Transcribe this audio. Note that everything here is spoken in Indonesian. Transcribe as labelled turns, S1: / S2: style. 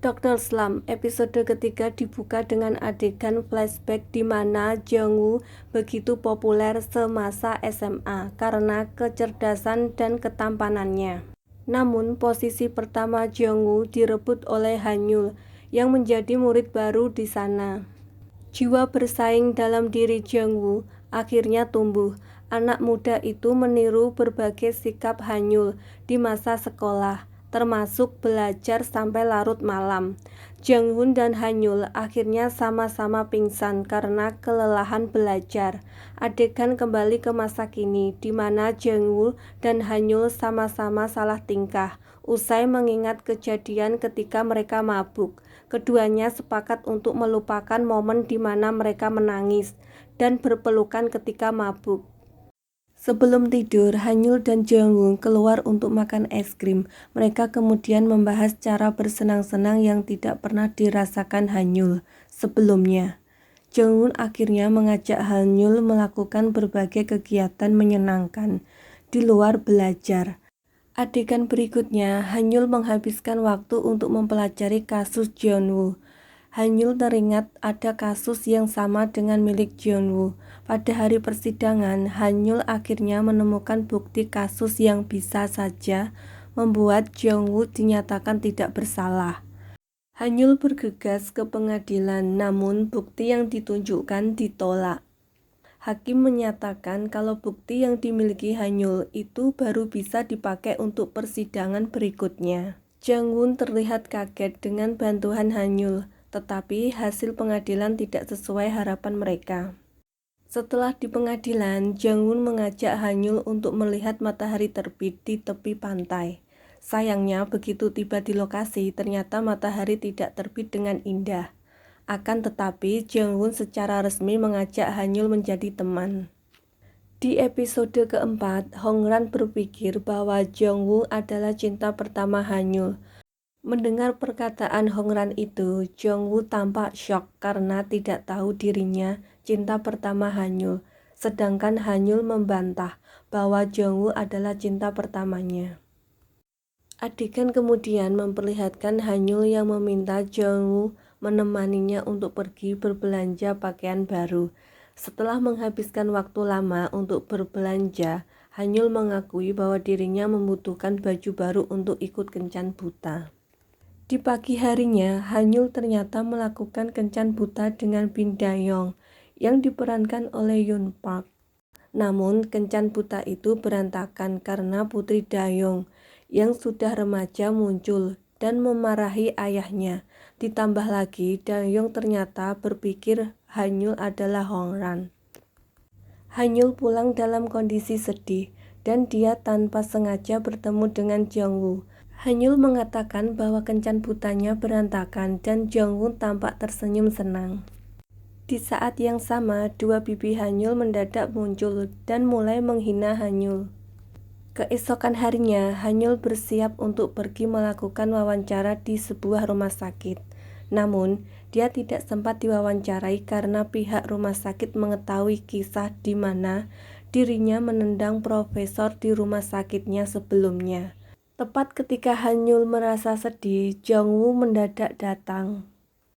S1: Dr. Slump episode ketiga dibuka dengan adegan flashback di mana Jeong-woo begitu populer semasa SMA karena kecerdasan dan ketampanannya. Namun posisi pertama Jeong-woo direbut oleh Han-yul yang menjadi murid baru di sana. Jiwa bersaing dalam diri Jeong-woo akhirnya tumbuh. Anak muda itu meniru berbagai sikap Han-yul di masa sekolah, termasuk belajar sampai larut malam. Jeong-woo dan Han-yul akhirnya sama-sama pingsan karena kelelahan belajar. Adegan kembali ke masa kini, di mana Jeong-woo dan Han-yul sama-sama salah tingkah. Usai mengingat kejadian ketika mereka mabuk, keduanya sepakat untuk melupakan momen di mana mereka menangis dan berpelukan ketika mabuk. Sebelum tidur, Han-yul dan Jeong-woo keluar untuk makan es krim. Mereka kemudian membahas cara bersenang-senang yang tidak pernah dirasakan Han-yul sebelumnya. Jeong-woo akhirnya mengajak Han-yul melakukan berbagai kegiatan menyenangkan di luar belajar. Adegan berikutnya, Han-yul menghabiskan waktu untuk mempelajari kasus Jeong-woo. Han-yul teringat ada kasus yang sama dengan milik Jeong-woo. Pada hari persidangan, Han-yul akhirnya menemukan bukti kasus yang bisa saja membuat Jeong-woo dinyatakan tidak bersalah. Han-yul bergegas ke pengadilan, namun bukti yang ditunjukkan ditolak. Hakim menyatakan kalau bukti yang dimiliki Han-yul itu baru bisa dipakai untuk persidangan berikutnya. Jeong-woo terlihat kaget dengan bantuan Han-yul, tetapi hasil pengadilan tidak sesuai harapan mereka. Setelah di pengadilan, Jeong-woo mengajak Han-yul untuk melihat matahari terbit di tepi pantai. Sayangnya, begitu tiba di lokasi, ternyata matahari tidak terbit dengan indah. Akan tetapi, Jeong-woo secara resmi mengajak Han-yul menjadi teman. Di episode keempat, Hong-ran berpikir bahwa Jeong-woo adalah cinta pertama Han-yul. Mendengar perkataan Hong-ran itu, Jeong-woo tampak syok karena tidak tahu dirinya cinta pertama Han-yul, sedangkan Han-yul membantah bahwa Jeong-woo adalah cinta pertamanya. Adegan kemudian memperlihatkan Han-yul yang meminta Jeong-woo menemaninya untuk pergi berbelanja pakaian baru. Setelah menghabiskan waktu lama untuk berbelanja, Han-yul mengakui bahwa dirinya membutuhkan baju baru untuk ikut kencan buta. Di pagi harinya, Han-yul ternyata melakukan kencan buta dengan Bin Da-young yang diperankan oleh Yoon Park. Namun, kencan buta itu berantakan karena putri Da-young yang sudah remaja muncul dan memarahi ayahnya. Ditambah lagi, Da-young ternyata berpikir Han-yul adalah Hong-ran. Han-yul pulang dalam kondisi sedih dan dia tanpa sengaja bertemu dengan Jeong-woo. Han-yul mengatakan bahwa kencan butanya berantakan dan Jeong-woo tampak tersenyum senang. Di saat yang sama, dua bibi Han-yul mendadak muncul dan mulai menghina Han-yul. Keesokan harinya, Han-yul bersiap untuk pergi melakukan wawancara di sebuah rumah sakit. Namun, dia tidak sempat diwawancarai karena pihak rumah sakit mengetahui kisah di mana dirinya menendang profesor di rumah sakitnya sebelumnya. Tepat ketika Han-yul merasa sedih, Jeong-woo mendadak datang.